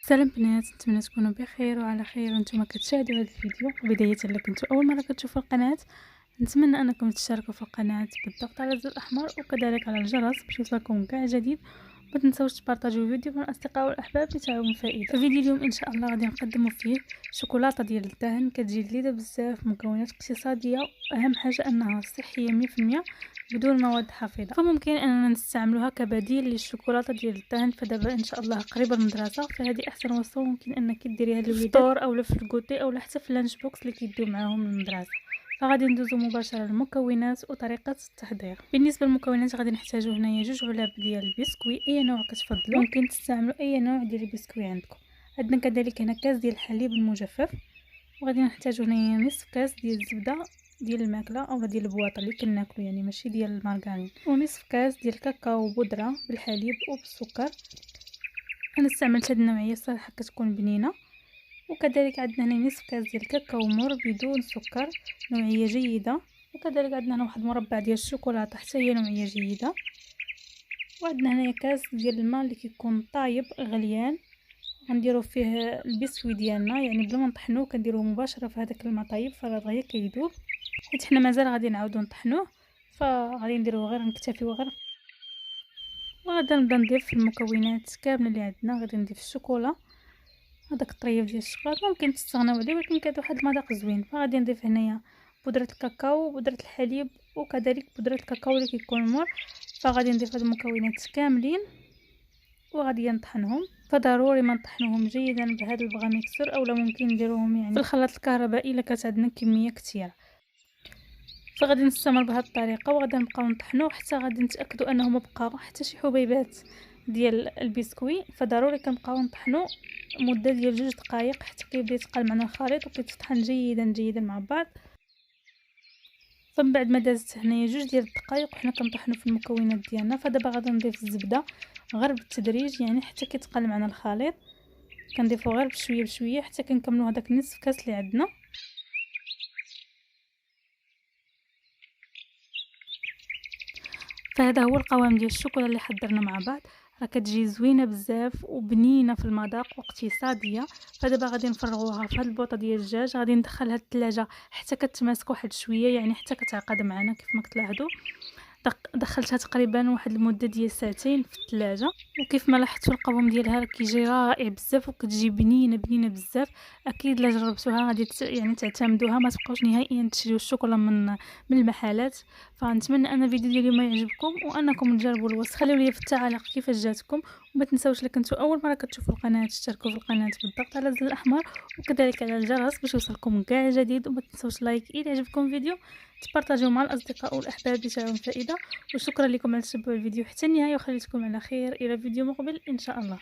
سلام بنات، نتمنى تكونوا بخير وعلى خير وانتم كتشاهدوا هذا الفيديو. بدايه الا كنتوا اول مره كتشوفوا القناه، نتمنى انكم تشتركوا في القناه بالضغط على الزر الاحمر وكذلك على الجرس باش يوصلكم كاع جديد. ما تنساوش تبارطاجيو الفيديو مع الاصدقاء والاحباب لتعاون فائده. في فيديو اليوم ان شاء الله غادي نقدموا فيه شوكولاته ديال الدهن، كتجي لذيذه بزاف، مكونات اقتصاديه، واهم حاجه انها صحيه 100% بدون مواد حافظه، فممكن اننا نستعملوها كبديل للشوكولاته ديال الدهن. فدابا ان شاء الله قريبه المدرسه، فهذه احسن وصفه ممكن انك ديريها للفطور او في الكوتي او حتى في اللانش بوكس اللي كيديو معاهم المدرسه. فغادي ندوزو مباشره للمكونات وطريقه التحضير. بالنسبه للمكونات غادي نحتاجو هنايا 2 علب ديال البسكوي، اي نوع كتفضلوا، ممكن تستعملوا اي نوع ديال البسكوي عندكم. عندنا كذلك هنا كاس ديال الحليب المجفف، وغادي نحتاجو هنايا نصف كاس ديال الزبده ديال الماكله او ديال البواطه اللي كناكلو، يعني ماشي ديال المارغرين، ونصف كاس ديال الكاكاو بودره بالحليب وبالسكر. انا استعملت هذه النوعيه صراحه كتكون بنينه. وكذلك عندنا هنا نصف كاس ديال الكاكاو مر بدون سكر، نوعيه جيده. وكذلك عندنا هنا واحد مربع ديال الشوكولاته حتى هي نوعيه جيده. وعندنا هنا كاس ديال الماء اللي كيكون طايب غليان، غنديرو فيه البسكوي ديالنا، يعني بلا ما نطحنوه كنديروه مباشره في هذاك الماء طايب، فغير كيذوب، حيت حنا مازال غادي نعاودو نطحنوه، فغادي نديروه غير نكتفيو غير. وغادا نبدا نضيف المكونات كامله اللي عندنا. غادي نضيف الشوكولا، هذاك الطريف ديال الشوكولاته ممكن تستغناو عليه ولكن كيعطي واحد المذاق زوين. فغادي نضيف هنايا بودره الكاكاو وبودره الحليب وكذلك بودره الكاكاو اللي كيكون مر. فغادي نضيف هاد المكونات كاملين وغادي نطحنهم. فضروري ما نطحنوهم جيدا بهذا البغا ميكسور، اولا ممكن نديروهم يعني في الخلاط الكهربائي الا كانت عندنا كميه كثيره. فغادي نستمر بهذه الطريقه وغادي نبقاو نطحنوه حتى غادي نتاكدوا انه ما بقى حتى شي حبيبات ديال البسكوي. فضروري كنبقاو نطحنو مده ديال 2 دقائق حتى كيبدا يتقال معنا الخليط وكيتطحن جيدا مع بعض. فمن بعد ما دازت هنايا 2 ديال الدقائق وحنا كنطحنوا في المكونات ديالنا، فدابا غادي نضيف الزبده غير بالتدريج، يعني حتى كيتقال معنا الخليط. كنضيفو غير بشويه حتى كنكملوا هذاك نصف كاس اللي عندنا. فهذا هو القوام ديال الشوكولا اللي حضرنا مع بعض. راه كتجي زوينه بزاف وبنينه في المذاق واقتصاديه. فدابا غادي نفرغوها في هذه البوطه ديال الدجاج، غادي ندخلها للثلاجه حتى كتماسك واحد شويه، يعني حتى كتعقد معنا كيف ما كتلاحظوا. دخلتها تقريبا واحد المده ديال 2 ساعات في الثلاجه، وكيف ما لاحظتوا القوام ديالها راه كيجي رائع بزاف وكتجي بنينه بزاف. اكيد الا جربتوها غادي يعني تعتمدوها، ما تبقاوش نهائيا تشريو الشوكولا من المحلات. فنتمنى ان الفيديو ديال اليوم يعجبكم وانكم تجربوا الوصفه. خليو لي في التعاليق كيفاش جاتكم، وما تنساوش الا كنتوا اول مره كتشوفوا القناه تشتركوا في القناه بالضغط على الزر الاحمر وكذلك على الجرس باش يوصلكم كاع جديد. وما تنساوش لايك اذا عجبكم الفيديو، تبارطاجيو مع الاصدقاء والاحباب لتعاون فائده. وشكرا لكم على تتبعوا الفيديو حتى النهايه، وخليتكم على خير الى فيديو مقبل ان شاء الله.